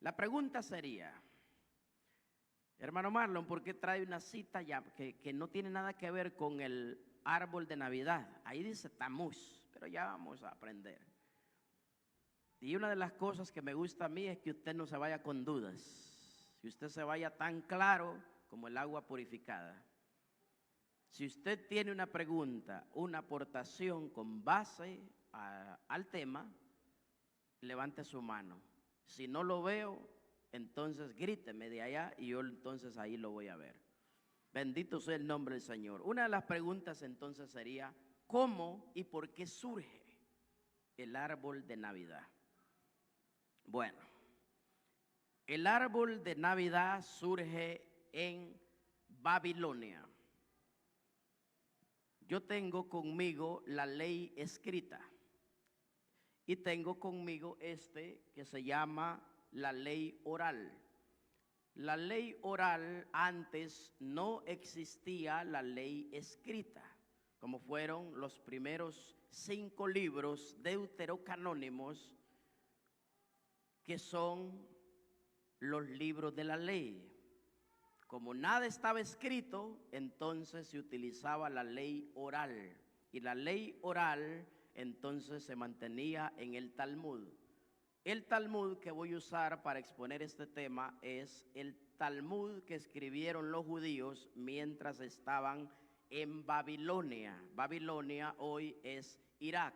La pregunta sería, hermano Marlon, ¿por qué trae una cita ya que no tiene nada que ver con el árbol de Navidad? Ahí dice Tamuz, pero ya vamos a aprender. Y una de las cosas que me gusta a mí es que usted no se vaya con dudas, que usted se vaya tan claro como el agua purificada. Si usted tiene una pregunta, una aportación con base al tema, levante su mano. Si no lo veo, entonces gríteme de allá y yo entonces ahí lo voy a ver. Bendito sea el nombre del Señor. Una de las preguntas entonces sería, ¿cómo y por qué surge el árbol de Navidad? Bueno, el árbol de Navidad surge en Babilonia. Yo tengo conmigo la ley escrita y tengo conmigo que se llama la ley oral. La ley oral, antes no existía la ley escrita, como fueron los primeros 5 libros deuterocanónimos, que son los libros de la ley. Como nada estaba escrito, entonces se utilizaba la ley oral. Y la ley oral entonces se mantenía en el Talmud. El Talmud que voy a usar para exponer este tema es el Talmud que escribieron los judíos mientras estaban en Babilonia. Babilonia hoy es Irak.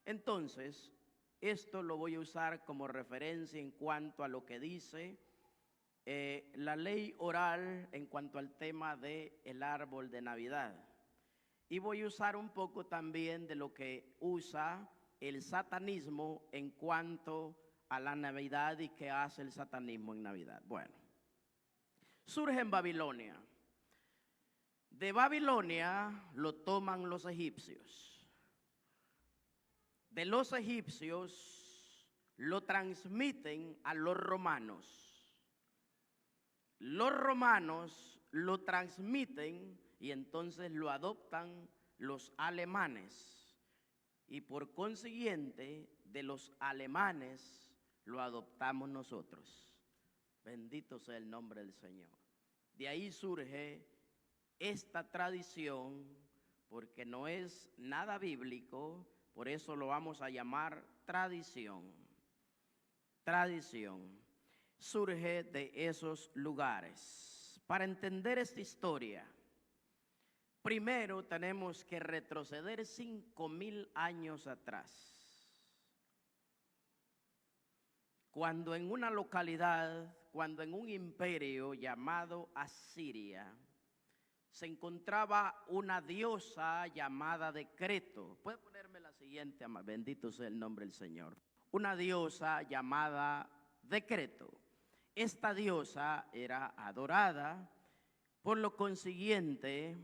Entonces, esto lo voy a usar como referencia en cuanto a lo que dice la ley oral en cuanto al tema del árbol de Navidad. Y voy a usar un poco también de lo que usa el satanismo en cuanto a la Navidad y qué hace el satanismo en Navidad. Bueno, surge en Babilonia. De Babilonia lo toman los egipcios. De los egipcios lo transmiten a los romanos. Los romanos lo transmiten y entonces lo adoptan los alemanes. Y por consiguiente, de los alemanes lo adoptamos nosotros. Bendito sea el nombre del Señor. De ahí surge esta tradición, porque no es nada bíblico, por eso lo vamos a llamar tradición. Tradición. Surge de esos lugares. Para entender esta historia, primero tenemos que retroceder 5,000 años atrás, cuando en una localidad, cuando en un imperio llamado Asiria, se encontraba una diosa llamada Decreto. Puede ponerme la siguiente, bendito sea el nombre del Señor. Una diosa llamada Decreto. Esta diosa era adorada, por lo consiguiente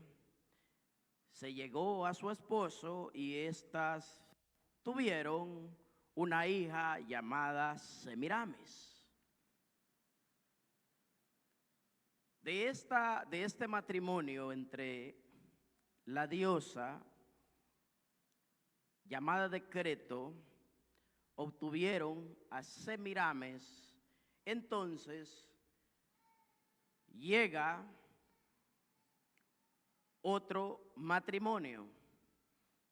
se llegó a su esposo y estas tuvieron una hija llamada Semiramis. De este matrimonio entre la diosa llamada Decreto, obtuvieron a Semiramis. Entonces llega otro matrimonio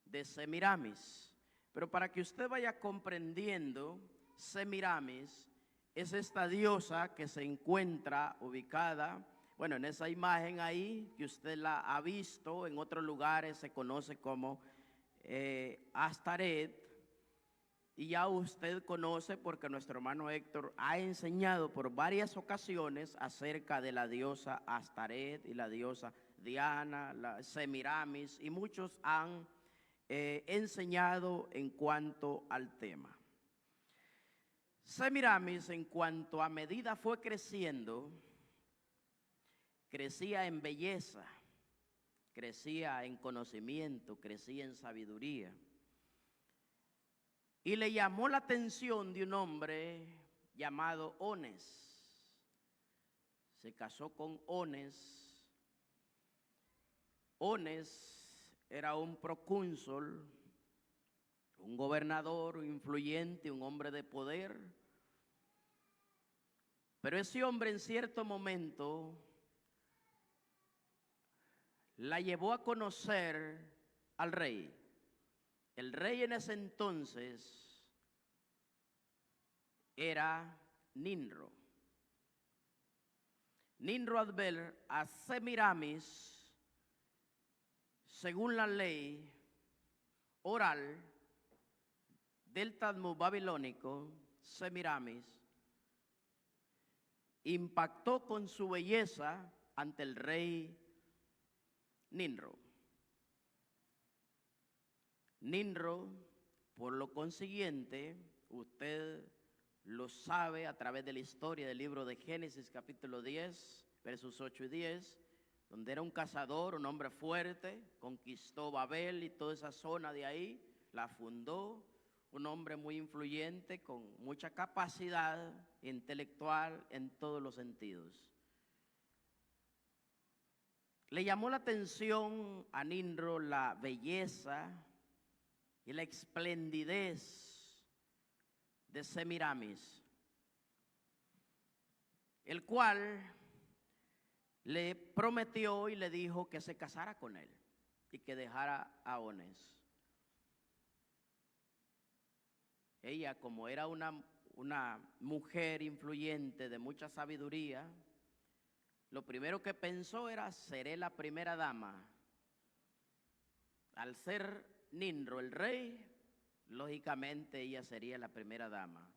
de Semiramis. Pero para que usted vaya comprendiendo, Semiramis es esta diosa que se encuentra ubicada, bueno, en esa imagen ahí que usted la ha visto, en otros lugares se conoce como Astaret. Y ya usted conoce porque nuestro hermano Héctor ha enseñado por varias ocasiones acerca de la diosa Astaret y la diosa Diana, la Semiramis, y muchos han enseñado en cuanto al tema. Semiramis, en cuanto a medida fue creciendo, crecía en belleza, crecía en conocimiento, crecía en sabiduría. Y le llamó la atención de un hombre llamado Ones. Se casó con Ones. Ones era un procónsul, un gobernador influyente, un hombre de poder. Pero ese hombre en cierto momento la llevó a conocer al rey. El rey en ese entonces era Ninro. Ninro al ver a Semiramis, según la ley oral del Talmud babilónico, Semiramis impactó con su belleza ante el rey Ninro. Ninro, por lo consiguiente, usted lo sabe a través de la historia del libro de Génesis capítulo 10, versos 8 y 10, donde era un cazador, un hombre fuerte, conquistó Babel y toda esa zona de ahí, la fundó, un hombre muy influyente, con mucha capacidad intelectual en todos los sentidos. Le llamó la atención a Ninro la belleza y la esplendidez de Semiramis, el cual le prometió y le dijo que se casara con él y que dejara a Ones. Ella, como era una mujer influyente de mucha sabiduría, lo primero que pensó era: seré la primera dama. Al ser Ninro el rey, lógicamente ella sería la primera dama.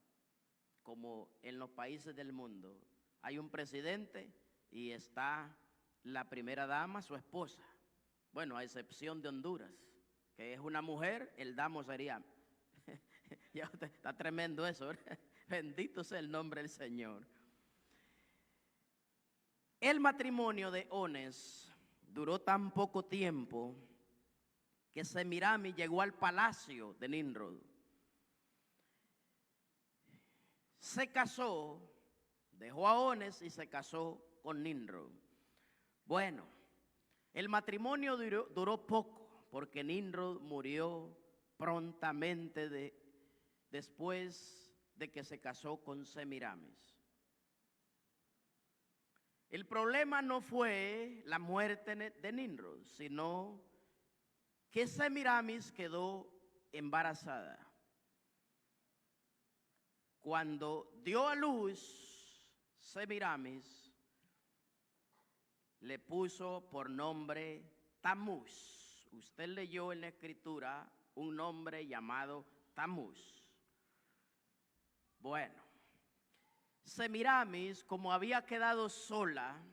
Como en los países del mundo hay un presidente y está la primera dama, su esposa. Bueno, a excepción de Honduras, que es una mujer, el damo sería. Ya está tremendo eso, ¿verdad? Bendito sea el nombre del Señor. El matrimonio de Ones duró tan poco tiempo que Semiramis llegó al palacio de Nimrod. Se casó, dejó a Ones y se casó con Nimrod. Bueno, el matrimonio duró poco porque Nimrod murió prontamente después de que se casó con Semiramis. El problema no fue la muerte de Nimrod, sino que Semiramis quedó embarazada. Cuando dio a luz, Semiramis le puso por nombre Tamuz. Usted leyó en la escritura un nombre llamado Tamuz. Bueno, Semiramis, como había quedado sola,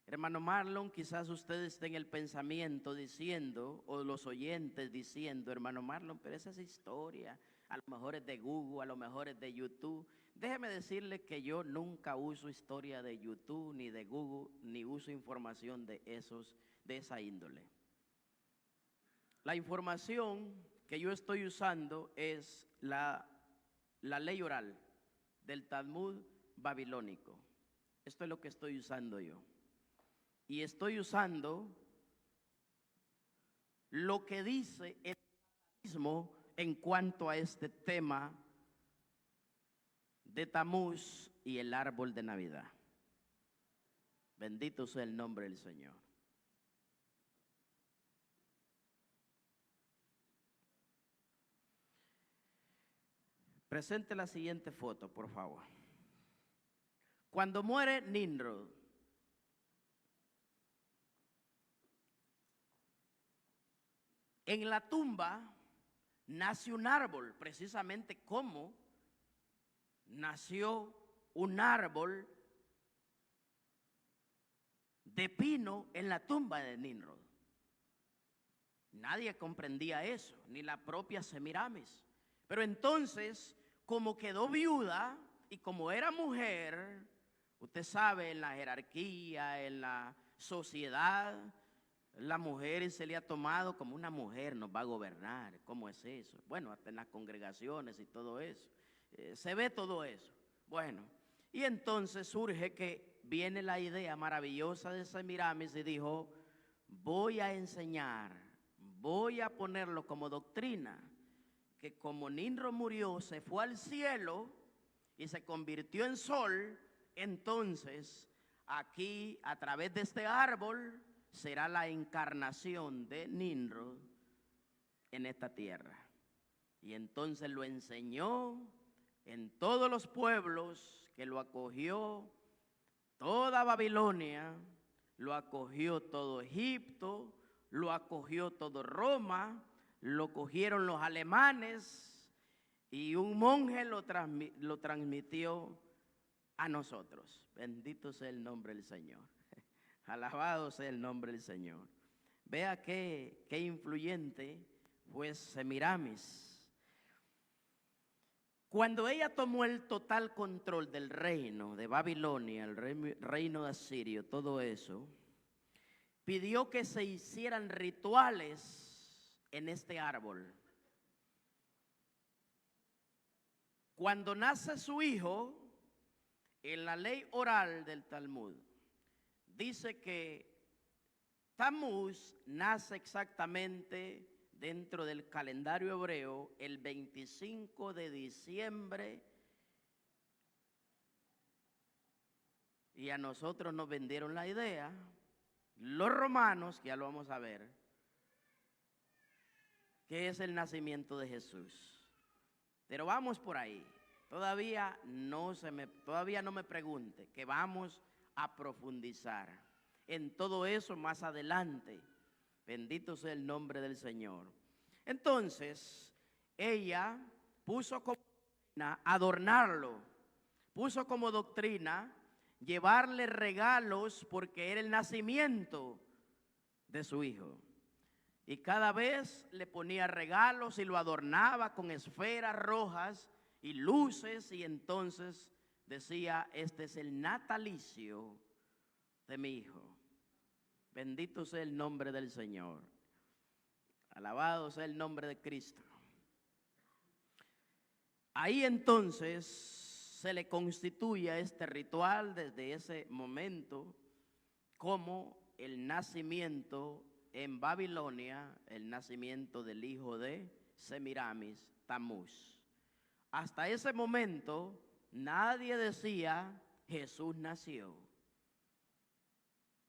hermano Marlon, quizás usted esté en el pensamiento diciendo, o los oyentes diciendo: hermano Marlon, pero esa es historia, a lo mejor es de Google, a lo mejor es de YouTube. Déjeme decirle que yo nunca uso historia de YouTube ni de Google, ni uso información de esa índole. La información que yo estoy usando es la ley oral del Talmud babilónico. Esto es lo que estoy usando yo. Y estoy usando lo que dice el mismo en cuanto a este tema de Tamuz y el árbol de Navidad. Bendito sea el nombre del Señor. Presente la siguiente foto, por favor. Cuando muere Nimrod, en la tumba nace un árbol, precisamente como nació un árbol de pino en la tumba de Nimrod. Nadie comprendía eso, ni la propia Semiramis. Pero entonces, como quedó viuda y como era mujer, usted sabe, en la jerarquía, en la sociedad, la mujer se le ha tomado como una mujer nos va a gobernar. ¿Cómo es eso? Bueno, hasta en las congregaciones y todo eso. Se ve todo eso. Bueno, y entonces surge que viene la idea maravillosa de Semiramis y dijo: voy a enseñar, voy a ponerlo como doctrina, que como Nimrod murió, se fue al cielo y se convirtió en sol, Entonces, aquí a través de este árbol será la encarnación de Nimrod en esta tierra. Y entonces lo enseñó en todos los pueblos, que lo acogió toda Babilonia, lo acogió todo Egipto, lo acogió todo Roma, lo cogieron los alemanes y un monje lo transmitió a nosotros. Bendito sea el nombre del Señor. Alabado sea el nombre del Señor. Vea qué influyente fue Semiramis. Cuando ella tomó el total control del reino de Babilonia, el reino de Asirio, todo eso, pidió que se hicieran rituales en este árbol. Cuando nace su hijo, en la ley oral del Talmud, dice que Tammuz nace exactamente dentro del calendario hebreo el 25 de diciembre, y a nosotros nos vendieron la idea, los romanos, que ya lo vamos a ver, que es el nacimiento de Jesús. Pero vamos por ahí. Todavía no me pregunte, que vamos a profundizar en todo eso más adelante. Bendito sea el nombre del Señor. Entonces, ella puso como doctrina adornarlo, puso como doctrina llevarle regalos porque era el nacimiento de su hijo. Y cada vez le ponía regalos y lo adornaba con esferas rojas y luces, y entonces decía: este es el natalicio de mi hijo. Bendito sea el nombre del Señor. Alabado sea el nombre de Cristo. Ahí entonces se le constituye a este ritual desde ese momento como el nacimiento en Babilonia, el nacimiento del hijo de Semiramis, Tammuz. Hasta ese momento nadie decía Jesús nació,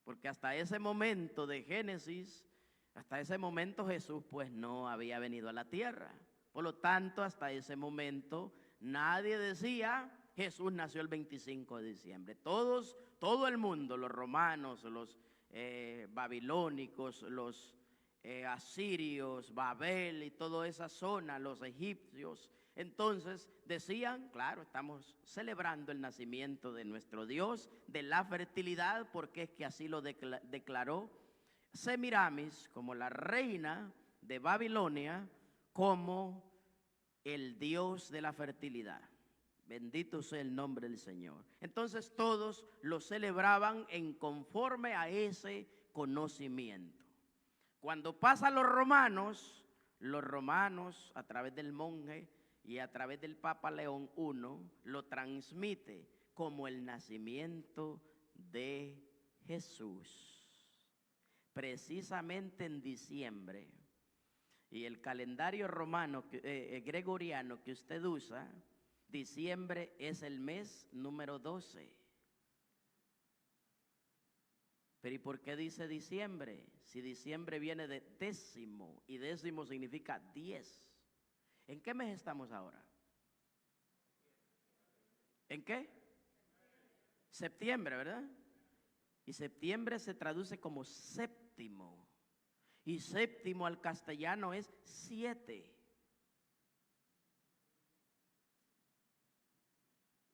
porque hasta ese momento de Génesis, hasta ese momento Jesús pues no había venido a la tierra. Por lo tanto, hasta ese momento nadie decía Jesús nació el 25 de diciembre. Todo el mundo, los romanos, los babilónicos, los asirios, Babel y toda esa zona, los egipcios, entonces decían: claro, estamos celebrando el nacimiento de nuestro Dios, de la fertilidad, porque es que así lo declaró Semiramis como la reina de Babilonia, como el Dios de la fertilidad. Bendito sea el nombre del Señor. Entonces todos lo celebraban en conforme a ese conocimiento. Cuando pasan los romanos a través del monje y a través del Papa León I, lo transmite como el nacimiento de Jesús, precisamente en diciembre. Y el calendario romano, gregoriano que usted usa, diciembre es el mes número 12. Pero ¿y por qué dice diciembre? Si diciembre viene de décimo, y décimo significa 10. ¿En qué mes estamos ahora? ¿En qué? Septiembre, ¿verdad? Y septiembre se traduce como séptimo. Y séptimo al castellano es 7.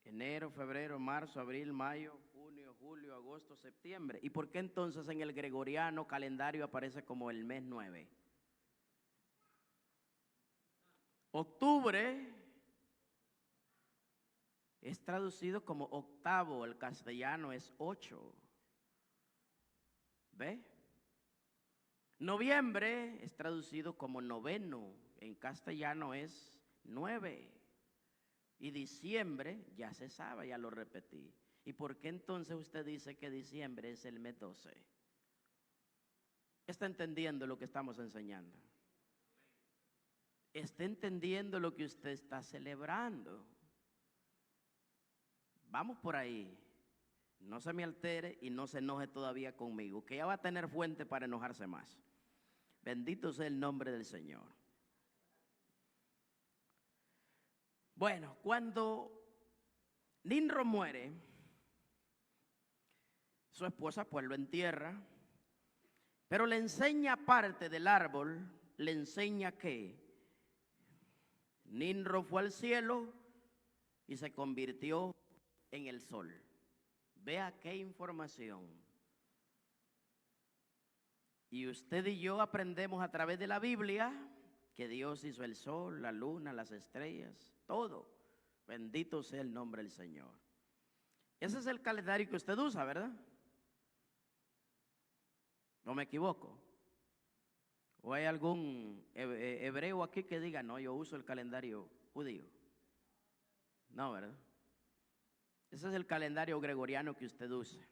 Enero, febrero, marzo, abril, mayo, junio, julio, agosto, septiembre. ¿Y por qué entonces en el gregoriano calendario aparece como el mes 9? Octubre es traducido como octavo, el castellano es 8. ¿Ve? Noviembre es traducido como noveno, en castellano es 9. Y diciembre, ya se sabe, ya lo repetí. ¿Y por qué entonces usted dice que diciembre es el mes 12? ¿Está entendiendo lo que estamos enseñando? ¿Está entendiendo lo que usted está celebrando? Vamos por ahí. No se me altere y no se enoje todavía conmigo, que ya va a tener fuente para enojarse más. Bendito sea el nombre del Señor. Bueno, cuando Nimrod muere, su esposa pues lo entierra, pero le enseña parte del árbol, le enseña que Nimrod fue al cielo y se convirtió en el sol. Vea qué información. Y usted y yo aprendemos a través de la Biblia que Dios hizo el sol, la luna, las estrellas, todo. Bendito sea el nombre del Señor. Ese es el calendario que usted usa, ¿verdad? ¿No me equivoco? ¿O hay algún hebreo aquí que diga, no, yo uso el calendario judío? No, ¿verdad? Ese es el calendario gregoriano que usted usa.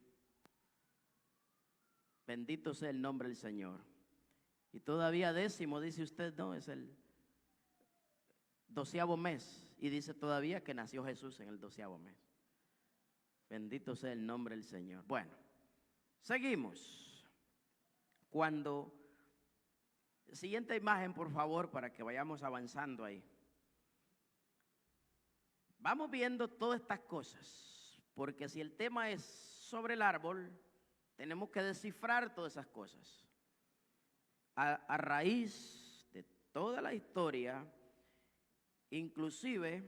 Bendito sea el nombre del Señor. Y todavía 10º, dice usted, no, es el 12º mes. Y dice todavía que nació Jesús en el 12º mes. Bendito sea el nombre del Señor. Bueno, seguimos. Cuando, siguiente imagen, por favor, para que vayamos avanzando ahí. Vamos viendo todas estas cosas, porque si el tema es sobre el árbol, tenemos que descifrar todas esas cosas. A raíz de toda la historia, inclusive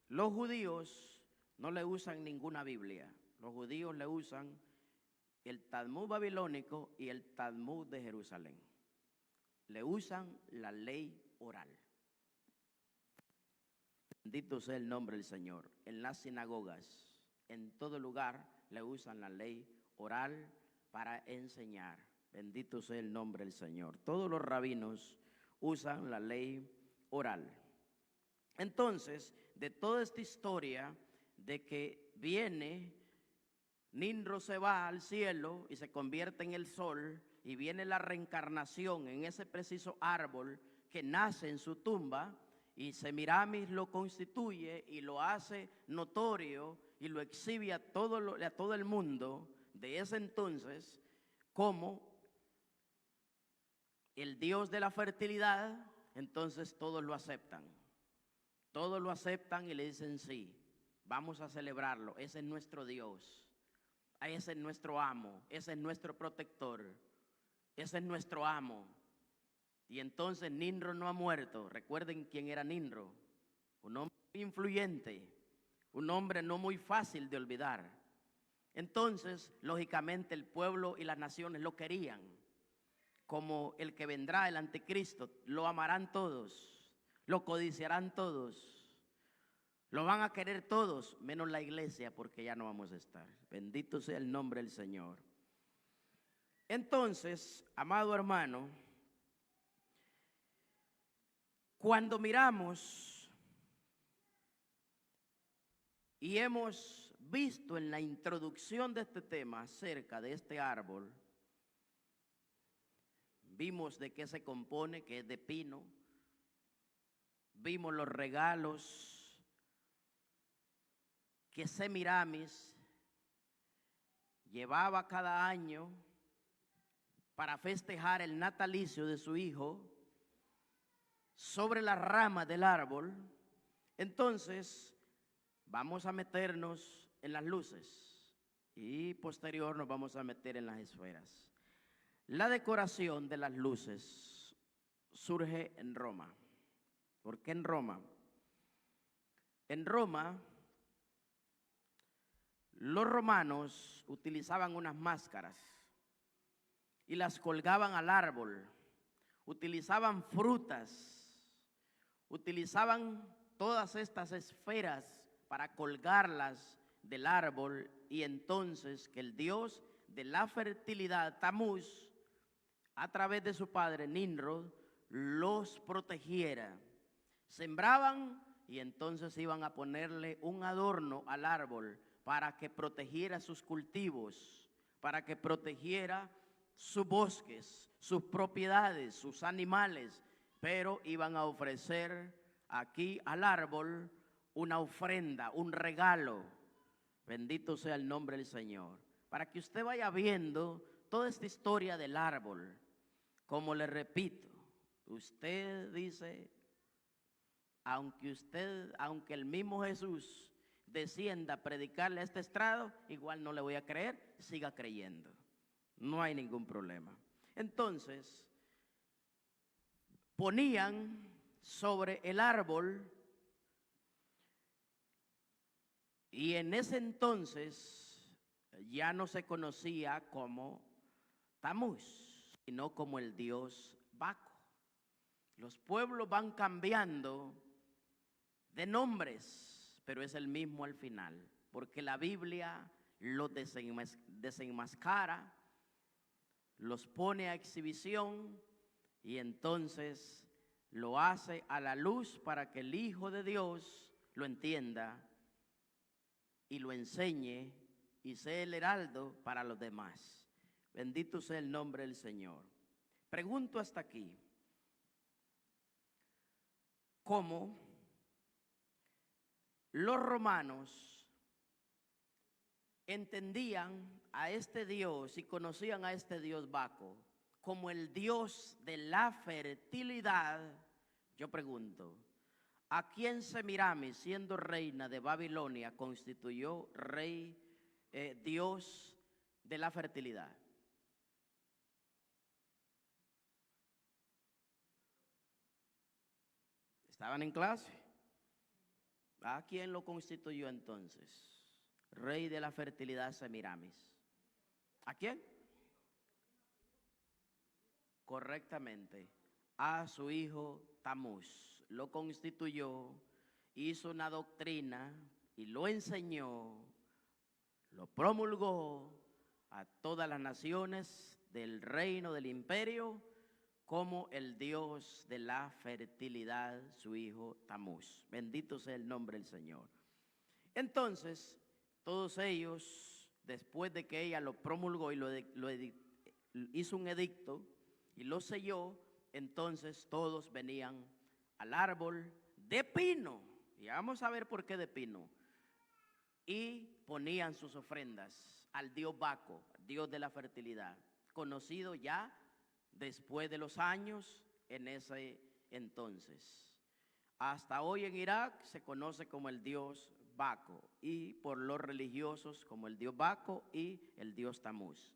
los judíos no le usan ninguna Biblia. Los judíos le usan el Talmud babilónico y el Talmud de Jerusalén. Le usan la ley oral. Bendito sea el nombre del Señor. En las sinagogas, en todo lugar, le usan la ley oral para enseñar. Bendito sea el nombre del Señor. Todos los rabinos usan la ley oral. Entonces, de toda esta historia de que viene, Nimrod se va al cielo y se convierte en el sol, y viene la reencarnación en ese preciso árbol que nace en su tumba, y Semiramis lo constituye y lo hace notorio y lo exhibe a todo el mundo de ese entonces como el Dios de la fertilidad. Entonces todos lo aceptan. Todos lo aceptan y le dicen sí, vamos a celebrarlo, ese es nuestro Dios, ese es nuestro amo, ese es nuestro protector, ese es nuestro amo. Y entonces Nimrod no ha muerto. Recuerden quién era Nimrod, un hombre influyente, un hombre no muy fácil de olvidar. Entonces, lógicamente, el pueblo y las naciones lo querían como el que vendrá, el anticristo. Lo amarán todos, lo codiciarán todos, lo van a querer todos, menos la iglesia, porque ya no vamos a estar. Bendito sea el nombre del Señor. Entonces, amado hermano, cuando miramos y hemos visto en la introducción de este tema acerca de este árbol, vimos de qué se compone, que es de pino, vimos los regalos que Semiramis llevaba cada año para festejar el natalicio de su hijo sobre la rama del árbol. Entonces vamos a meternos en las luces y posterior nos vamos a meter en las esferas. La decoración de las luces surge en Roma. ¿Por qué en Roma? En Roma, los romanos utilizaban unas máscaras y las colgaban al árbol, utilizaban frutas, utilizaban todas estas esferas para colgarlas del árbol, y entonces que el Dios de la fertilidad, Tamuz, a través de su padre Nimrod, los protegiera. Sembraban y entonces iban a ponerle un adorno al árbol para que protegiera sus cultivos, para que protegiera sus bosques, sus propiedades, sus animales, pero iban a ofrecer aquí al árbol una ofrenda, un regalo. Bendito sea el nombre del Señor. Para que usted vaya viendo toda esta historia del árbol. Como le repito, usted dice, aunque el mismo Jesús descienda a predicarle a este estrado, igual no le voy a creer, siga creyendo. No hay ningún problema. Entonces, ponían sobre el árbol, y en ese entonces ya no se conocía como Tamuz, sino como el dios Baco. Los pueblos van cambiando de nombres, pero es el mismo al final, porque la Biblia los desenmascara, los pone a exhibición y entonces lo hace a la luz para que el Hijo de Dios lo entienda y lo enseñe y sea el heraldo para los demás. Bendito sea el nombre del Señor. Pregunto hasta aquí, ¿cómo los romanos entendían a este Dios y conocían a este Dios Baco como el Dios de la fertilidad? Yo pregunto, ¿a quién Semiramis, siendo reina de Babilonia, constituyó rey, Dios de la fertilidad? ¿Estaban en clase? ¿A quién lo constituyó entonces? Rey de la fertilidad Semiramis. ¿A quién? Correctamente, a su hijo Tamuz. Lo constituyó, hizo una doctrina y lo enseñó, lo promulgó a todas las naciones del reino, del imperio, como el Dios de la fertilidad, su hijo Tamuz. Bendito sea el nombre del Señor. Entonces, todos ellos, después de que ella lo promulgó y hizo un edicto y lo selló, entonces todos venían al árbol de pino, y vamos a ver por qué de pino, y ponían sus ofrendas al dios Baco, dios de la fertilidad, conocido ya después de los años en ese entonces. Hasta hoy en Irak se conoce como el dios Baco, y por los religiosos como el dios Baco y el dios Tamuz.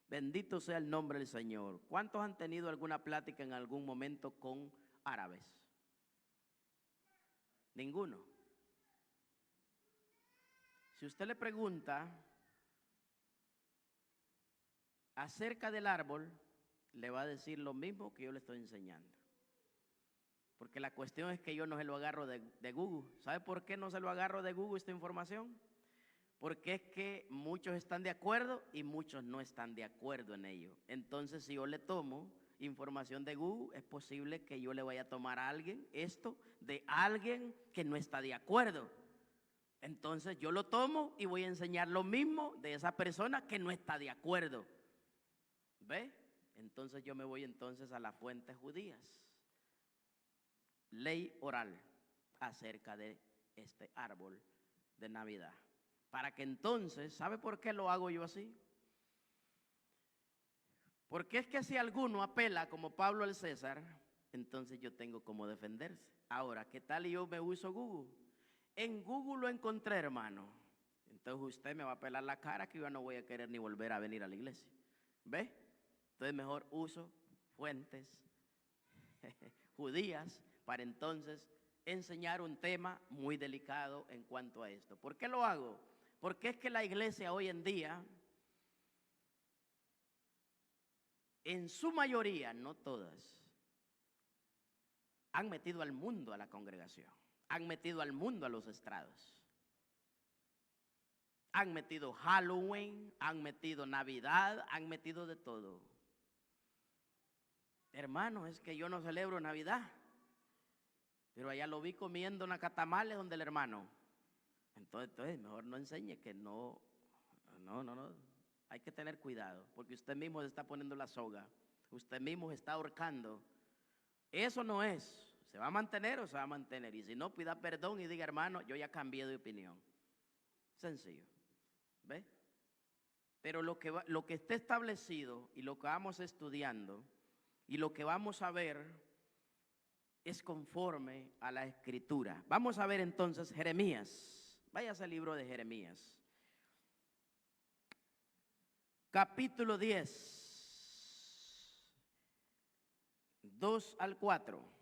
Bendito sea el nombre del Señor. ¿Cuántos han tenido alguna plática en algún momento con árabes? Ninguno. Si usted le pregunta acerca del árbol, le va a decir lo mismo que yo le estoy enseñando. Porque la cuestión es que yo no se lo agarro de Google. ¿Sabe por qué no se lo agarro de Google esta información? Porque es que muchos están de acuerdo y muchos no están de acuerdo en ello. Entonces, si yo le tomo información de Google, es posible que yo le vaya a tomar a alguien esto de alguien que no está de acuerdo. Entonces, yo lo tomo y voy a enseñar lo mismo de esa persona que no está de acuerdo. ¿Ve? Entonces, yo me voy entonces a las fuentes judías. Ley oral acerca de este árbol de Navidad. Para que entonces, ¿sabe por qué lo hago yo así? Porque es que si alguno apela como Pablo al César, entonces yo tengo como defenderse. Ahora, ¿qué tal yo me uso Google? En Google lo encontré, hermano. Entonces usted me va a pelar la cara que yo no voy a querer ni volver a venir a la iglesia. ¿Ve? Entonces mejor uso fuentes judías para entonces enseñar un tema muy delicado en cuanto a esto. ¿Por qué lo hago? Porque es que la iglesia hoy en día, en su mayoría, no todas, han metido al mundo a la congregación, han metido al mundo a los estrados, han metido Halloween, han metido Navidad, han metido de todo. Hermano, es que yo no celebro Navidad, pero allá lo vi comiendo nacatamales donde el hermano. Entonces mejor no enseñe, que no, hay que tener cuidado, porque usted mismo se está poniendo la soga, usted mismo se está ahorcando. Eso no es, ¿se va a mantener o se va a mantener? Y si no, pida perdón y diga, hermano, yo ya cambié de opinión. Sencillo. ¿Ve? Pero lo que está establecido y lo que vamos estudiando y lo que vamos a ver es conforme a la Escritura. Vamos a ver entonces Jeremías. Váyase al libro de Jeremías. Capítulo 10, 2 al 4.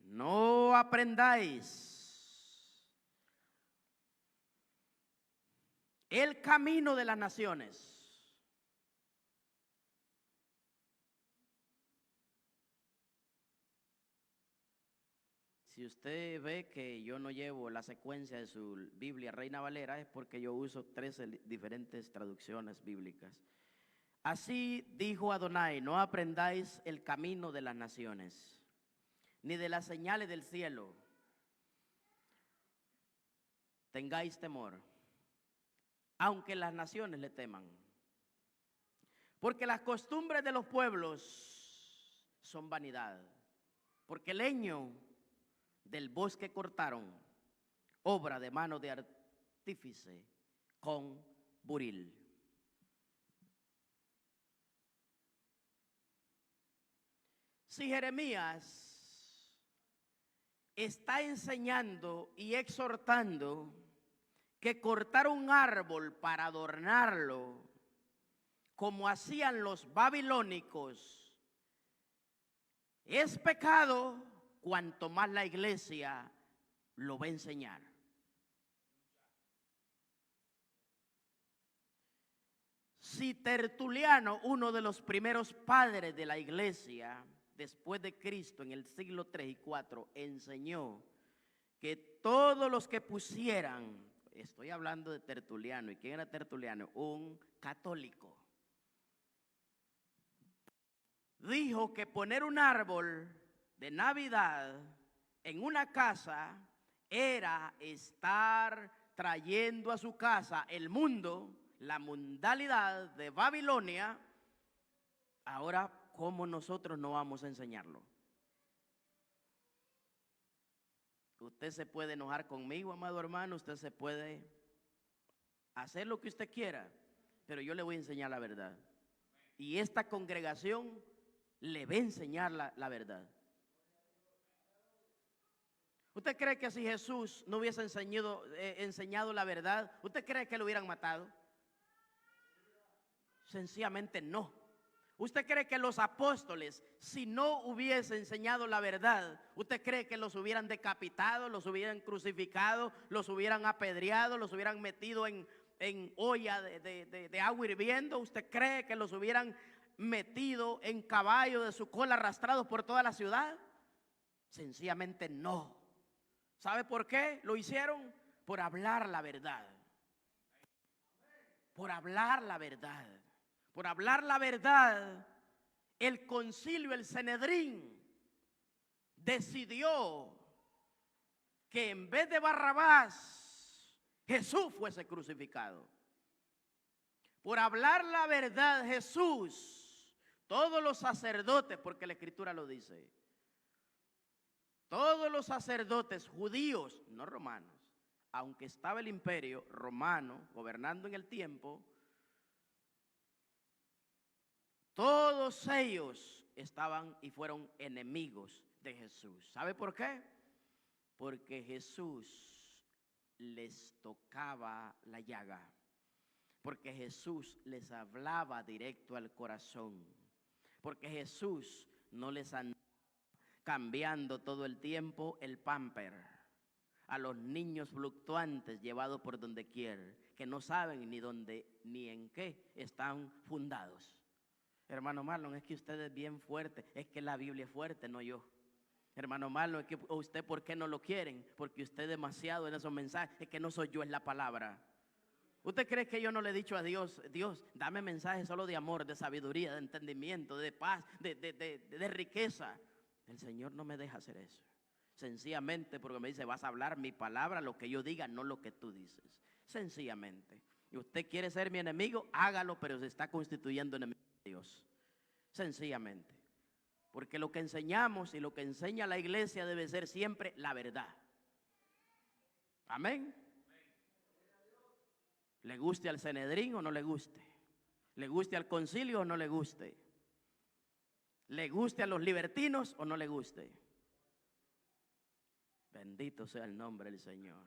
No aprendáis el camino de las naciones. Si usted ve que yo no llevo la secuencia de su Biblia Reina Valera, es porque yo uso 13 diferentes traducciones bíblicas. Así dijo Adonai: no aprendáis el camino de las naciones, ni de las señales del cielo. Tengáis temor, aunque las naciones le teman. Porque las costumbres de los pueblos son vanidad. Porque el leño del bosque cortaron, obra de mano de artífice con buril. Si Jeremías está enseñando y exhortando que cortar un árbol para adornarlo, como hacían los babilónicos, es pecado, cuanto más la iglesia lo va a enseñar. Si Tertuliano, uno de los primeros padres de la iglesia después de Cristo en el siglo 3 y 4, enseñó que todos los que pusieran, estoy hablando de Tertuliano, ¿y quién era Tertuliano? Un católico. Dijo que poner un árbol de Navidad en una casa era estar trayendo a su casa el mundo, la mundanalidad de Babilonia. Ahora, ¿cómo nosotros no vamos a enseñarlo? Usted se puede enojar conmigo, amado hermano, usted se puede hacer lo que usted quiera, pero yo le voy a enseñar la verdad. Y esta congregación le va a enseñar la verdad. ¿Usted cree que si Jesús no hubiese enseñado la verdad, usted cree que lo hubieran matado? Sencillamente no. ¿Usted cree que los apóstoles, si no hubiese enseñado la verdad, usted cree que los hubieran decapitado, los hubieran crucificado, los hubieran apedreado, los hubieran metido en olla de agua hirviendo? ¿Usted cree que los hubieran metido en caballo de su cola arrastrados por toda la ciudad? Sencillamente no. ¿Sabe por qué lo hicieron? Por hablar la verdad. Por hablar la verdad. Por hablar la verdad, el concilio, el Sanedrín, decidió que en vez de Barrabás, Jesús fuese crucificado. Por hablar la verdad, Jesús, todos los sacerdotes, porque la Escritura lo dice, todos los sacerdotes judíos, no romanos, aunque estaba el imperio romano gobernando en el tiempo, todos ellos estaban y fueron enemigos de Jesús. ¿Sabe por qué? Porque Jesús les tocaba la llaga. Porque Jesús les hablaba directo al corazón. Porque Jesús no les andaba cambiando todo el tiempo el pamper a los niños fluctuantes llevados por donde quiera, que no saben ni dónde ni en qué están fundados. Hermano Marlon, es que usted es bien fuerte, es que la Biblia es fuerte, no yo. Hermano Marlon, es que usted, ¿por qué no lo quieren? Porque usted demasiado en esos mensajes, es que no soy yo, es la palabra. ¿Usted cree que yo no le he dicho a Dios, Dios, dame mensajes solo de amor, de sabiduría, de entendimiento, de paz, de riqueza? El Señor no me deja hacer eso. Sencillamente porque me dice, vas a hablar mi palabra, lo que yo diga, no lo que tú dices. Sencillamente. Y usted quiere ser mi enemigo, hágalo, pero se está constituyendo enemigo de Dios. Sencillamente. Porque lo que enseñamos y lo que enseña la iglesia debe ser siempre la verdad. Amén. ¿Le guste al Sanedrín o no le guste? ¿Le guste al concilio o no le guste? ¿Le guste a los libertinos o no le guste? Bendito sea el nombre del Señor.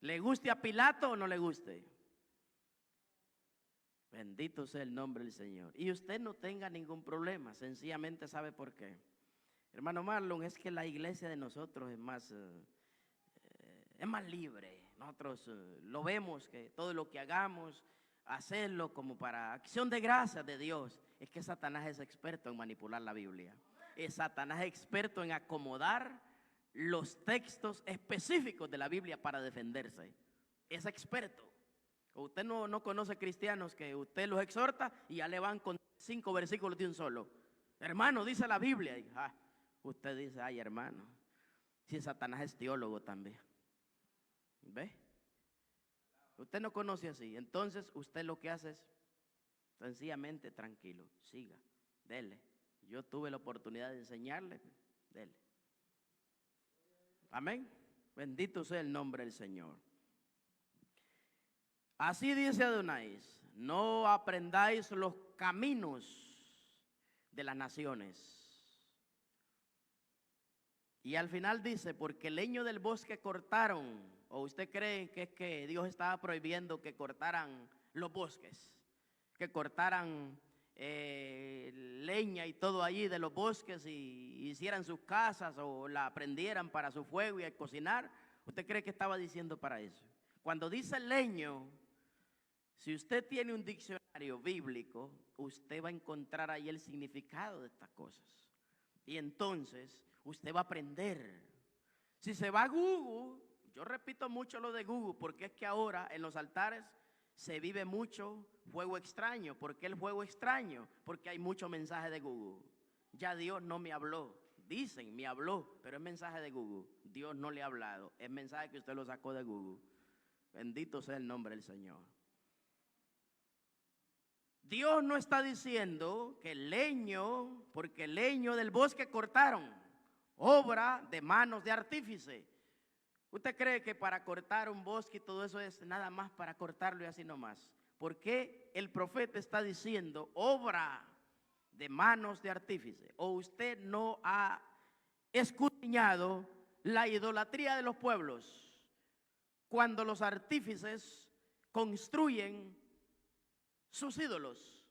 ¿Le guste a Pilato o no le guste? Bendito sea el nombre del Señor. Y usted no tenga ningún problema, sencillamente sabe por qué. Hermano Marlon, es que la iglesia de nosotros es más libre. Nosotros lo vemos que todo lo que hagamos, hacerlo como para acción de gracias de Dios. Es que Satanás es experto en manipular la Biblia. Satanás es experto en acomodar los textos específicos de la Biblia para defenderse. Es experto. Usted no conoce cristianos que usted los exhorta y ya le van con 5 versículos de un solo. Hermano, dice la Biblia. Y, usted dice, ay hermano, si Satanás es teólogo también. ¿Ve? Usted no conoce así. Entonces usted lo que hace es sencillamente tranquilo, siga, dele. Yo tuve la oportunidad de enseñarle, dele. Amén. Bendito sea el nombre del Señor. Así dice Adonai: no aprendáis los caminos de las naciones. Y al final dice, porque el leño del bosque cortaron. ¿O usted cree que es que Dios estaba prohibiendo que cortaran los bosques? Que cortaran leña y todo allí de los bosques y hicieran sus casas o la prendieran para su fuego y a cocinar. ¿Usted cree que estaba diciendo para eso? Cuando dice leño, si usted tiene un diccionario bíblico, usted va a encontrar ahí el significado de estas cosas. Y entonces usted va a aprender. Si se va a Google, yo repito mucho lo de Google, porque es que ahora en los altares se vive mucho fuego extraño. ¿Por qué el fuego extraño? Porque hay mucho mensaje de Google. Ya Dios no me habló. Dicen, me habló, pero es mensaje de Google. Dios no le ha hablado. Es mensaje que usted lo sacó de Google. Bendito sea el nombre del Señor. Dios no está diciendo que el leño, porque el leño del bosque cortaron, obra de manos de artífice. ¿Usted cree que para cortar un bosque y todo eso es nada más para cortarlo y así nomás? ¿Por qué el profeta está diciendo obra de manos de artífice? ¿O usted no ha escudriñado la idolatría de los pueblos? Cuando los artífices construyen sus ídolos,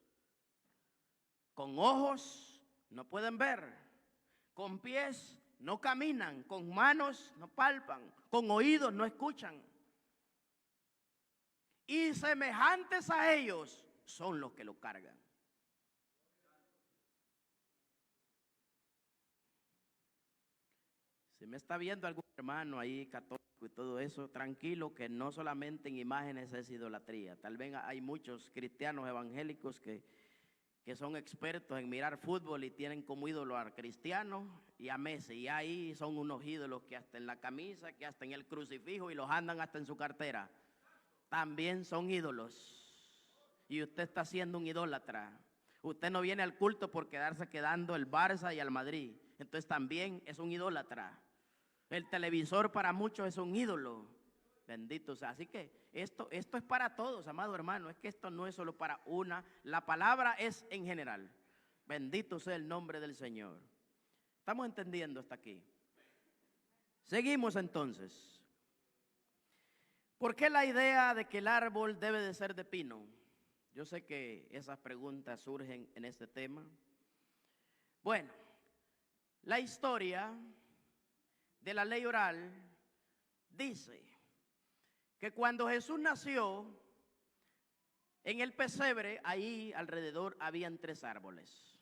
con ojos no pueden ver, con pies no caminan, con manos no palpan, con oídos no escuchan. Y semejantes a ellos son los que lo cargan. Si me está viendo algún hermano ahí católico y todo eso, tranquilo, que no solamente en imágenes es idolatría. Tal vez hay muchos cristianos evangélicos que son expertos en mirar fútbol y tienen como ídolo a Cristiano y a Messi. Y ahí son unos ídolos que hasta en la camisa, que hasta en el crucifijo y los andan hasta en su cartera. También son ídolos. Y usted está siendo un idólatra. Usted no viene al culto por quedarse quedando el Barça y al Madrid. Entonces también es un idólatra. El televisor para muchos es un ídolo. Bendito sea. Así que esto es para todos, amado hermano. Es que esto no es solo para una. La palabra es en general. Bendito sea el nombre del Señor. ¿Estamos entendiendo hasta aquí? Seguimos entonces. ¿Por qué la idea de que el árbol debe de ser de pino? Yo sé que esas preguntas surgen en este tema. Bueno, la historia de la ley oral dice que cuando Jesús nació, en el pesebre, ahí alrededor habían 3 árboles.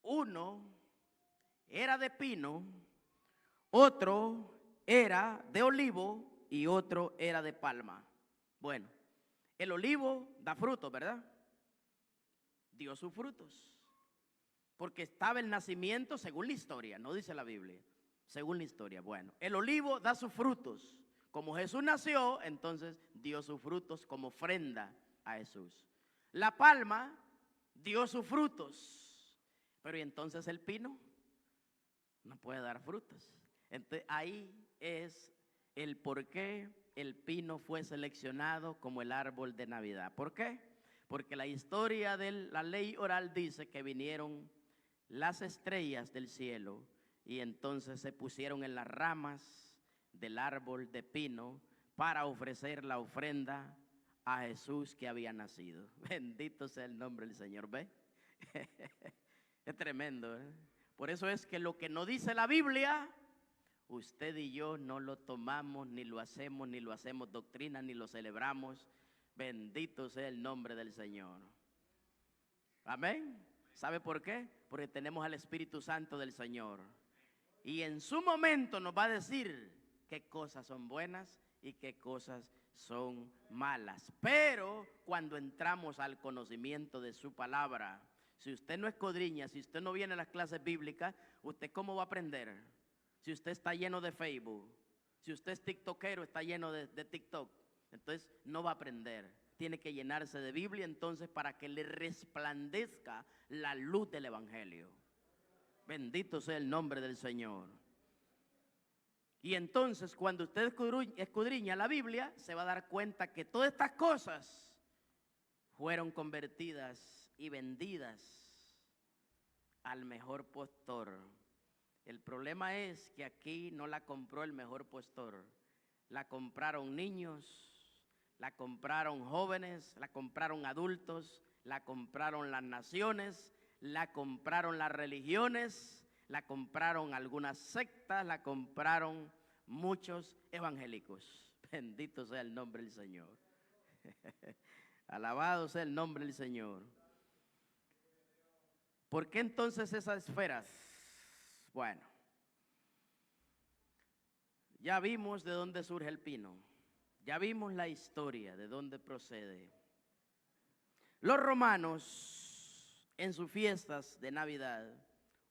Uno era de pino, otro era de olivo y otro era de palma. Bueno, el olivo da frutos, ¿verdad? Dio sus frutos. Porque estaba el nacimiento según la historia, no dice la Biblia, según la historia. Bueno, el olivo da sus frutos. Como Jesús nació, entonces dio sus frutos como ofrenda a Jesús. La palma dio sus frutos. Pero ¿y entonces el pino? No puede dar frutos. Entonces ahí es el por qué el pino fue seleccionado como el árbol de Navidad. ¿Por qué? Porque la historia de la ley oral dice que vinieron las estrellas del cielo y entonces se pusieron en las ramas del árbol de pino para ofrecer la ofrenda a Jesús que había nacido. Bendito sea el nombre del Señor. ¿Ve? Es tremendo, ¿eh? Por eso es que lo que no dice la Biblia, usted y yo no lo tomamos, ni lo hacemos doctrina, ni lo celebramos. Bendito sea el nombre del Señor. Amén. ¿Sabe por qué? Porque tenemos al Espíritu Santo del Señor. Y en su momento nos va a decir qué cosas son buenas y qué cosas son malas. Pero cuando entramos al conocimiento de su palabra, si usted no escudriña, si usted no viene a las clases bíblicas, ¿usted cómo va a aprender? Si usted está lleno de Facebook, si usted es tiktokero, está lleno de TikTok, entonces no va a aprender. Tiene que llenarse de Biblia entonces para que le resplandezca la luz del Evangelio. Bendito sea el nombre del Señor. Y entonces cuando usted escudriña la Biblia, se va a dar cuenta que todas estas cosas fueron convertidas y vendidas al mejor postor. El problema es que aquí no la compró el mejor postor. La compraron niños, la compraron jóvenes, la compraron adultos, la compraron las naciones, la compraron las religiones, la compraron algunas sectas, la compraron muchos evangélicos. Bendito sea el nombre del Señor. Alabado sea el nombre del Señor. ¿Por qué entonces esas esferas? Bueno, ya vimos de dónde surge el pino. Ya vimos la historia de dónde procede. Los romanos en sus fiestas de Navidad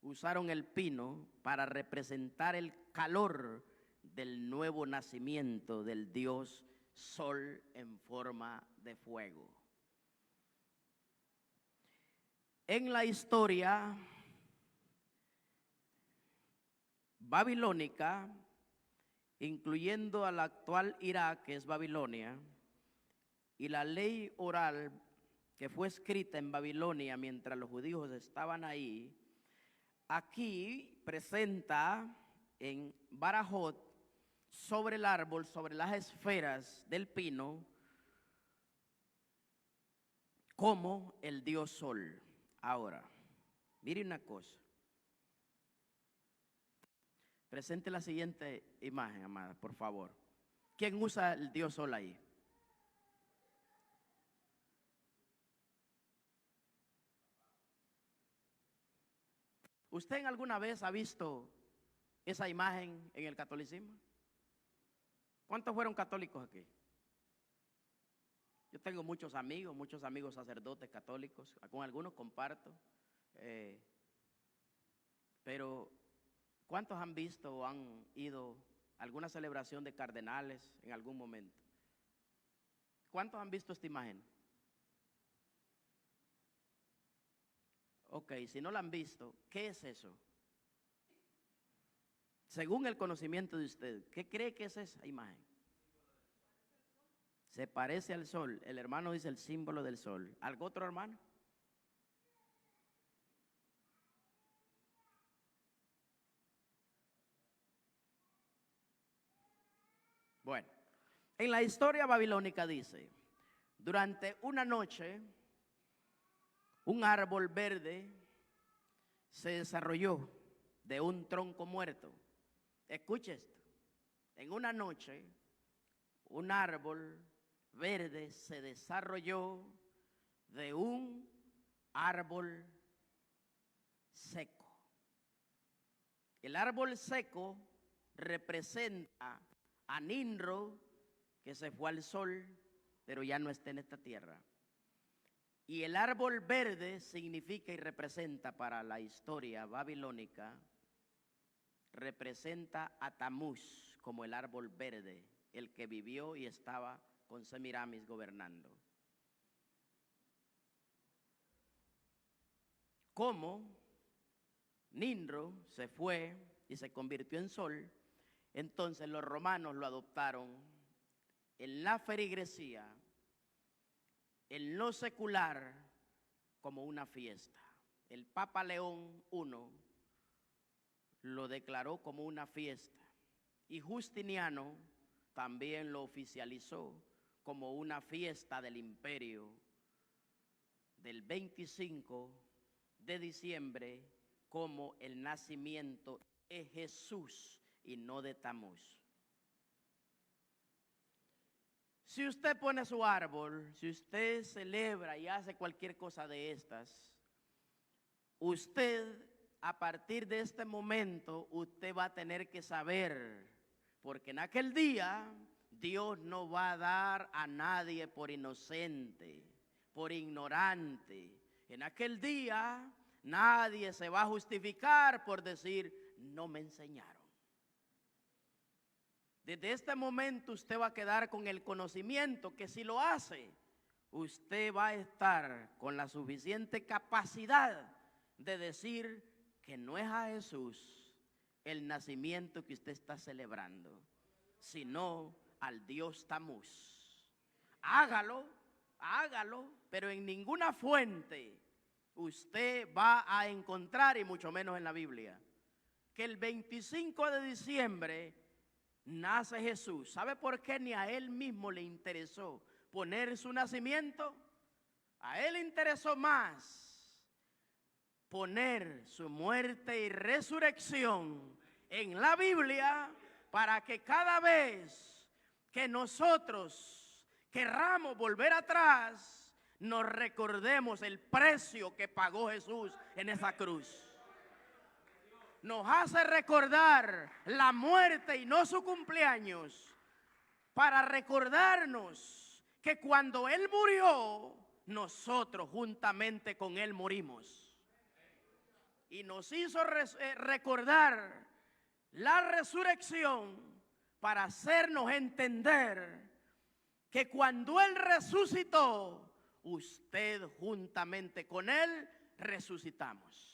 usaron el pino para representar el calor del nuevo nacimiento del Dios Sol en forma de fuego. En la historia babilónica, incluyendo al actual Irak, que es Babilonia, y la ley oral que fue escrita en Babilonia mientras los judíos estaban ahí, aquí presenta en Barajot, sobre el árbol, sobre las esferas del pino, como el Dios Sol. Ahora, mire una cosa. Presente la siguiente imagen, amada, por favor. ¿Quién usa el Dios Sol ahí? ¿Usted alguna vez ha visto esa imagen en el catolicismo? ¿Cuántos fueron católicos aquí? Yo tengo muchos amigos sacerdotes católicos, con algunos comparto, pero ¿cuántos han visto o han ido a alguna celebración de cardenales en algún momento? ¿Cuántos han visto esta imagen? Ok, si no la han visto, ¿qué es eso? Según el conocimiento de usted, ¿qué cree que es esa imagen? Se parece al sol. El hermano dice el símbolo del sol. ¿Algo otro hermano? Bueno, en la historia babilónica dice, durante una noche, un árbol verde se desarrolló de un tronco muerto. Escuche esto. En una noche, un árbol verde se desarrolló de un árbol seco. El árbol seco representa a Nimrod, que se fue al sol, pero ya no está en esta tierra. Y el árbol verde significa y representa para la historia babilónica, representa a Tamuz como el árbol verde, el que vivió y estaba con Semiramis gobernando. Como Nimrod se fue y se convirtió en sol, Entonces los romanos lo adoptaron en la feligresía, en lo secular, como una fiesta. El Papa León I lo declaró como una fiesta y Justiniano también lo oficializó como una fiesta del imperio del 25 de diciembre como el nacimiento de Jesús y no de Tamuz. Si usted pone su árbol, si usted celebra y hace cualquier cosa de estas, usted a partir de este momento, usted va a tener que saber, porque en aquel día Dios no va a dar a nadie por inocente, por ignorante. En aquel día nadie se va a justificar por decir, no me enseñaron. Desde este momento usted va a quedar con el conocimiento que si lo hace, usted va a estar con la suficiente capacidad de decir que no es a Jesús el nacimiento que usted está celebrando, sino al Dios Tamuz. Hágalo, pero en ninguna fuente usted va a encontrar, y mucho menos en la Biblia, que el 25 de diciembre nace Jesús. ¿Sabe por qué ni a él mismo le interesó poner su nacimiento? A él le interesó más poner su muerte y resurrección en la Biblia para que cada vez que nosotros querramos volver atrás, nos recordemos el precio que pagó Jesús en esa cruz. Nos hace recordar la muerte y no su cumpleaños, para recordarnos que cuando Él murió, nosotros juntamente con Él morimos. Y nos hizo recordar la resurrección para hacernos entender que cuando Él resucitó, usted juntamente con Él resucitamos.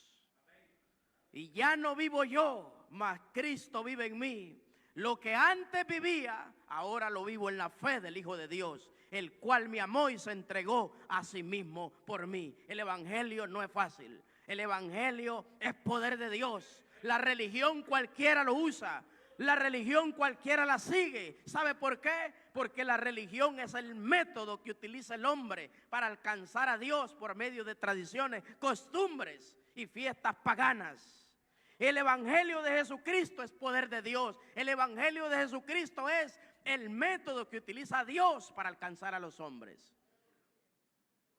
Y ya no vivo yo, mas Cristo vive en mí. Lo que antes vivía, ahora lo vivo en la fe del Hijo de Dios, el cual me amó y se entregó a sí mismo por mí. El evangelio no es fácil. El evangelio es poder de Dios. La religión cualquiera lo usa. La religión cualquiera la sigue. ¿Sabe por qué? Porque la religión es el método que utiliza el hombre para alcanzar a Dios por medio de tradiciones, costumbres y fiestas paganas. El evangelio de Jesucristo es poder de Dios. El evangelio de Jesucristo es el método que utiliza Dios para alcanzar a los hombres.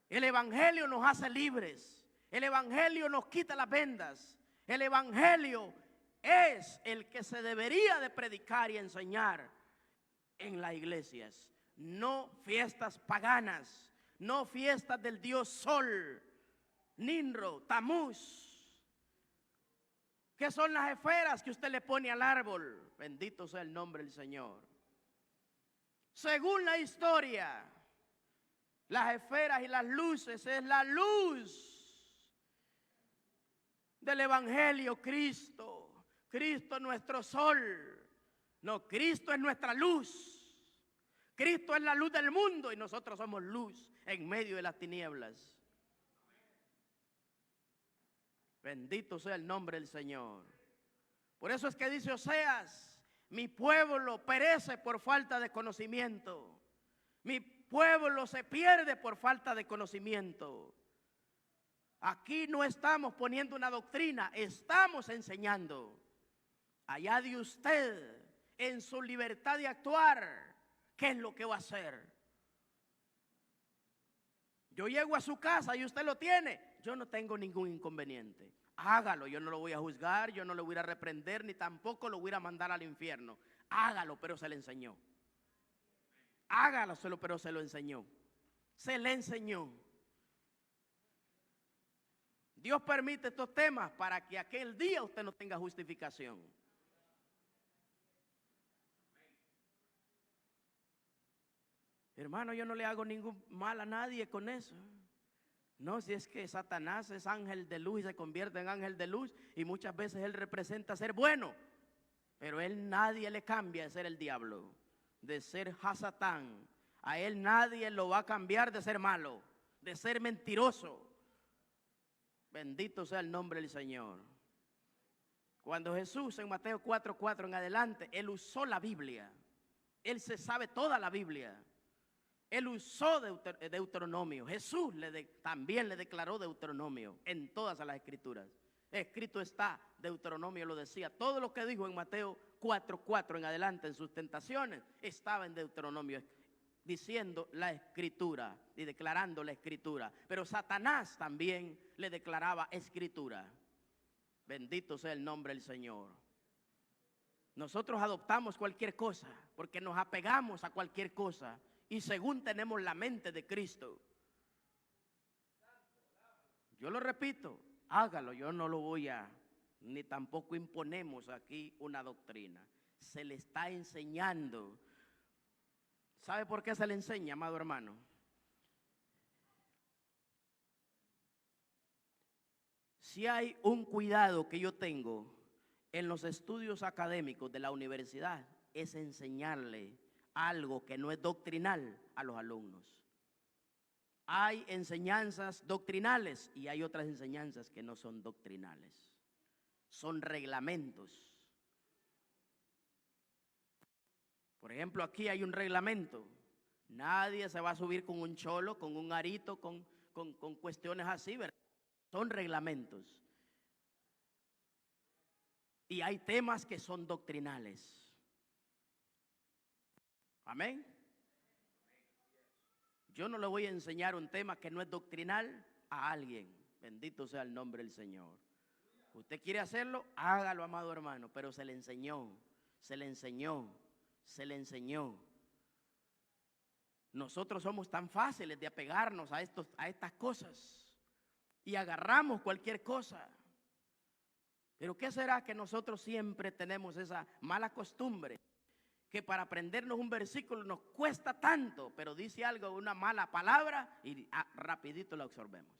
El evangelio nos hace libres. El evangelio nos quita las vendas. El evangelio es el que se debería de predicar y enseñar en las iglesias. No fiestas paganas, no fiestas del dios Sol, Ninro, Tamuz. ¿Qué son las esferas que usted le pone al árbol? Bendito sea el nombre del Señor. Según la historia, las esferas y las luces es la luz del evangelio. Cristo es nuestro sol. No, Cristo es nuestra luz. Cristo es la luz del mundo y nosotros somos luz en medio de las tinieblas. Bendito sea el nombre del Señor. Por eso es que dice Oseas: mi pueblo perece por falta de conocimiento. Mi pueblo se pierde por falta de conocimiento. Aquí no estamos poniendo una doctrina, estamos enseñando. Allá de usted, en su libertad de actuar, ¿qué es lo que va a hacer? Yo llego a su casa y usted lo tiene, yo no tengo ningún inconveniente. Hágalo, yo no lo voy a juzgar, yo no lo voy a reprender, ni tampoco lo voy a mandar al infierno. Hágalo, pero se le enseñó. Hágalo, pero se lo enseñó. Se le enseñó. Dios permite estos temas para que aquel día usted no tenga justificación. Hermano, yo no le hago ningún mal a nadie con eso. No, si es que Satanás es ángel de luz y se convierte en ángel de luz y muchas veces él representa ser bueno. Pero él nadie le cambia de ser el diablo, de ser Hasatán. A él nadie lo va a cambiar de ser malo, de ser mentiroso. Bendito sea el nombre del Señor. Cuando Jesús en Mateo 4:4 en adelante, él usó la Biblia. Él se sabe toda la Biblia. Él usó Deuteronomio. Jesús también le declaró Deuteronomio en todas las escrituras. Escrito está, Deuteronomio lo decía. Todo lo que dijo en Mateo 4:4 en adelante en sus tentaciones estaba en Deuteronomio, diciendo la escritura y declarando la escritura. Pero Satanás también le declaraba escritura. Bendito sea el nombre del Señor. Nosotros adoptamos cualquier cosa porque nos apegamos a cualquier cosa y según tenemos la mente de Cristo. Yo lo repito, hágalo, yo no lo voy a, ni tampoco imponemos aquí una doctrina. Se le está enseñando. ¿Sabe por qué se le enseña, amado hermano? Si hay un cuidado que yo tengo en los estudios académicos de la universidad, es enseñarle algo que no es doctrinal a los alumnos. Hay enseñanzas doctrinales y hay otras enseñanzas que no son doctrinales. Son reglamentos. Por ejemplo, aquí hay un reglamento. Nadie se va a subir con un cholo, con un arito, con cuestiones así, ¿verdad? Son reglamentos. Y hay temas que son doctrinales. Amén. Yo no le voy a enseñar un tema que no es doctrinal a alguien. Bendito sea el nombre del Señor. Usted quiere hacerlo, hágalo, amado hermano, pero se le enseñó, se le enseñó, se le enseñó. Nosotros somos tan fáciles de apegarnos a estas cosas y agarramos cualquier cosa. Pero ¿qué será que nosotros siempre tenemos esa mala costumbre? Que para aprendernos un versículo nos cuesta tanto, pero dice algo, una mala palabra y rapidito lo absorbemos.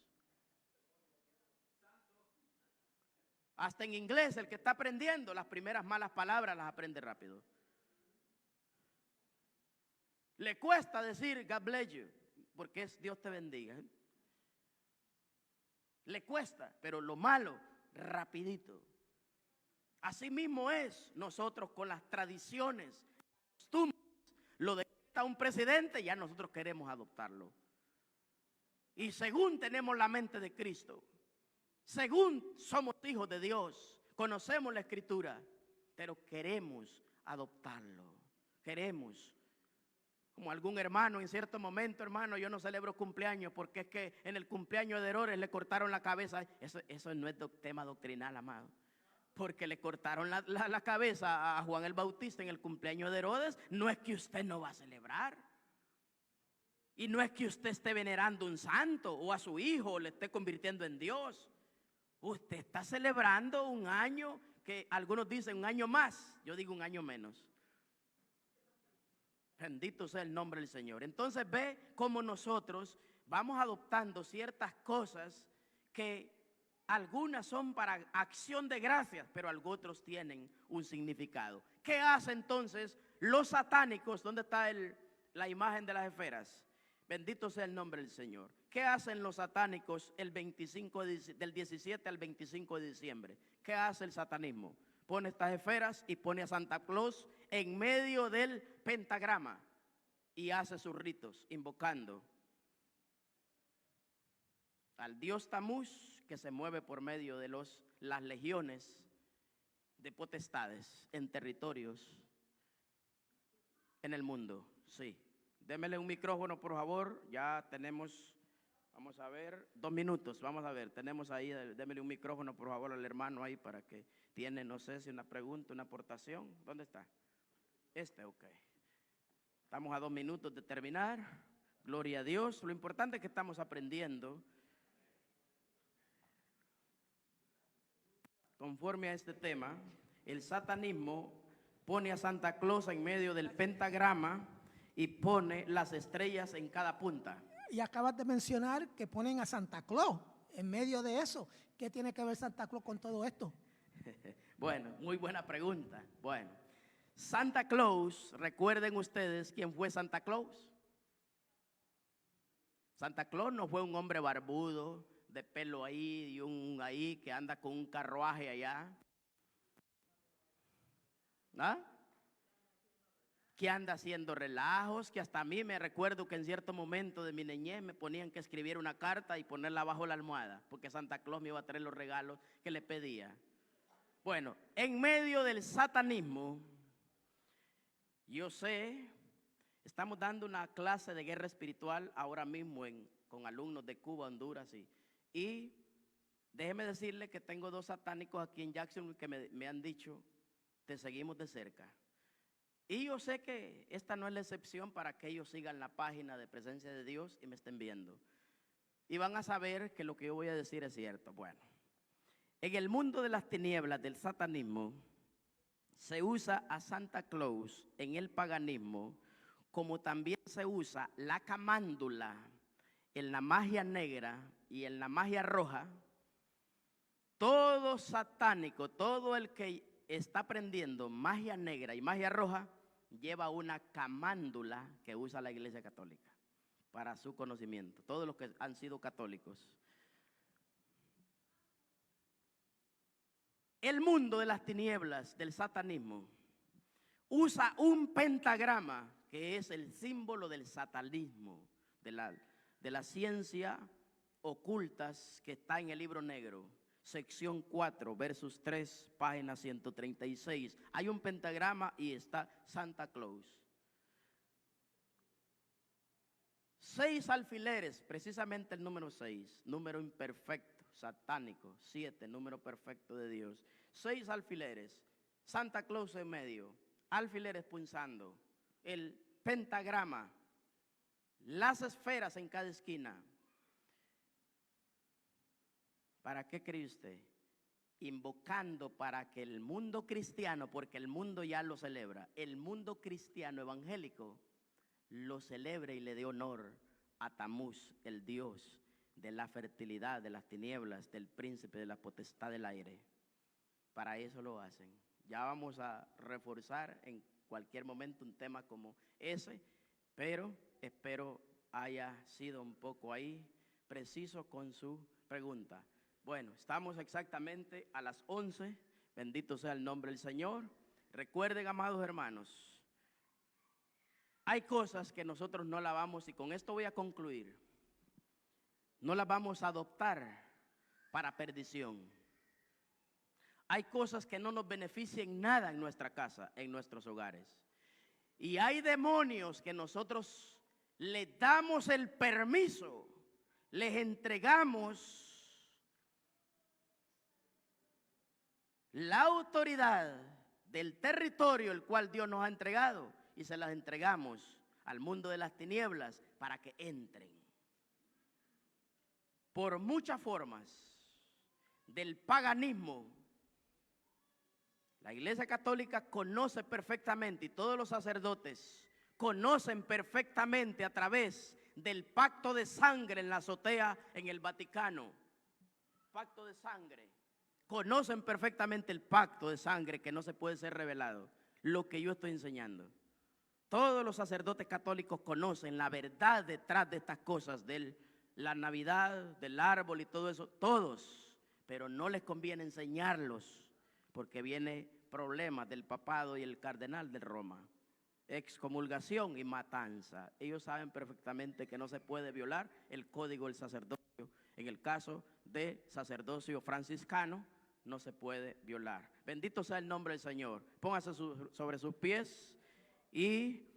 Hasta en inglés el que está aprendiendo las primeras malas palabras las aprende rápido. Le cuesta decir God bless you, porque es Dios te bendiga. Le cuesta, pero lo malo, rapidito. Así mismo es nosotros con las tradiciones, costumbres. Lo decreta un presidente, ya nosotros queremos adoptarlo. Y según tenemos la mente de Cristo, según somos hijos de Dios, conocemos la Escritura, pero queremos adoptarlo. Queremos. Como algún hermano en cierto momento, hermano, yo no celebro cumpleaños porque es que en el cumpleaños de Herodes le cortaron la cabeza. Eso no es tema doctrinal, amado. Porque le cortaron la cabeza a Juan el Bautista en el cumpleaños de Herodes. No es que usted no va a celebrar. Y no es que usted esté venerando un santo o a su hijo o le esté convirtiendo en Dios. Usted está celebrando un año que algunos dicen un año más. Yo digo un año menos. Bendito sea el nombre del Señor. Entonces ve cómo nosotros vamos adoptando ciertas cosas que algunas son para acción de gracias, pero algunos tienen un significado. ¿Qué hace entonces los satánicos? ¿Dónde está la imagen de las esferas? Bendito sea el nombre del Señor. ¿Qué hacen los satánicos del 17 al 25 de diciembre? ¿Qué hace el satanismo? Pone estas esferas y pone a Santa Claus en medio del pentagrama y hace sus ritos invocando al dios Tamuz, que se mueve por medio de las legiones de potestades en territorios en el mundo. Sí. Démele un micrófono, por favor. Ya tenemos, vamos a ver, 2 minutos. Vamos a ver, tenemos ahí, démele un micrófono, por favor, al hermano ahí para que tiene, no sé si una pregunta, una aportación. ¿Dónde está? Ok. Estamos a 2 minutos de terminar. Gloria a Dios. Lo importante es que estamos aprendiendo. Conforme a este tema, el satanismo pone a Santa Claus en medio del pentagrama y pone las estrellas en cada punta. Y acabas de mencionar que ponen a Santa Claus en medio de eso. ¿Qué tiene que ver Santa Claus con todo esto? Bueno, muy buena pregunta. Bueno, Santa Claus, recuerden ustedes quién fue Santa Claus. Santa Claus no fue un hombre barbudo, de pelo ahí y un ahí que anda con un carruaje allá. ¿Ah? Que anda haciendo relajos, que hasta a mí me recuerdo que en cierto momento de mi niñez me ponían que escribir una carta y ponerla bajo la almohada, porque Santa Claus me iba a traer los regalos que le pedía. Bueno, en medio del satanismo, yo sé, estamos dando una clase de guerra espiritual ahora mismo con alumnos de Cuba, Honduras, y déjeme decirle que tengo 2 satánicos aquí en Jackson que me han dicho, te seguimos de cerca. Y yo sé que esta no es la excepción para que ellos sigan la página de Presencia de Dios y me estén viendo. Y van a saber que lo que yo voy a decir es cierto. Bueno, en el mundo de las tinieblas del satanismo, se usa a Santa Claus en el paganismo, como también se usa la camándula en la magia negra y en la magia roja. Todo satánico, todo el que está aprendiendo magia negra y magia roja, lleva una camándula que usa la Iglesia Católica para su conocimiento, todos los que han sido católicos. El mundo de las tinieblas del satanismo usa un pentagrama que es el símbolo del satanismo, de la ciencia ocultas que está en el libro negro, sección 4, versos 3, página 136. Hay un pentagrama y está Santa Claus. 6 alfileres, precisamente el número 6, número imperfecto, satánico. 7, número perfecto de Dios. 6 alfileres, Santa Claus en medio, alfileres punzando, el pentagrama, las esferas en cada esquina. ¿Para qué cree usted? Invocando para que el mundo cristiano, porque el mundo ya lo celebra, el mundo cristiano evangélico lo celebre y le dé honor a Tamuz, el dios de la fertilidad, de las tinieblas, del príncipe de la potestad del aire. Para eso lo hacen. Ya vamos a reforzar en cualquier momento un tema como ese, pero espero haya sido un poco ahí preciso con su pregunta. Bueno, estamos exactamente a las 11. Bendito sea el nombre del Señor. Recuerden, amados hermanos, hay cosas que nosotros no la vamos, y con esto voy a concluir, no las vamos a adoptar para perdición. Hay cosas que no nos benefician nada en nuestra casa, en nuestros hogares. Y hay demonios que nosotros les damos el permiso, les entregamos la autoridad del territorio el cual Dios nos ha entregado y se las entregamos al mundo de las tinieblas para que entren. Por muchas formas del paganismo, la Iglesia Católica conoce perfectamente, y todos los sacerdotes conocen perfectamente a través del pacto de sangre en la azotea en el Vaticano. Pacto de sangre. Conocen perfectamente el pacto de sangre que no se puede ser revelado, lo que yo estoy enseñando. Todos los sacerdotes católicos conocen la verdad detrás de estas cosas, de la Navidad, del árbol y todo eso, todos, pero no les conviene enseñarlos porque viene problemas del papado y el cardenal de Roma, excomulgación y matanza. Ellos saben perfectamente que no se puede violar el código del sacerdocio. En el caso de sacerdocio franciscano, no se puede violar. Bendito sea el nombre del Señor. Póngase sobre sus pies y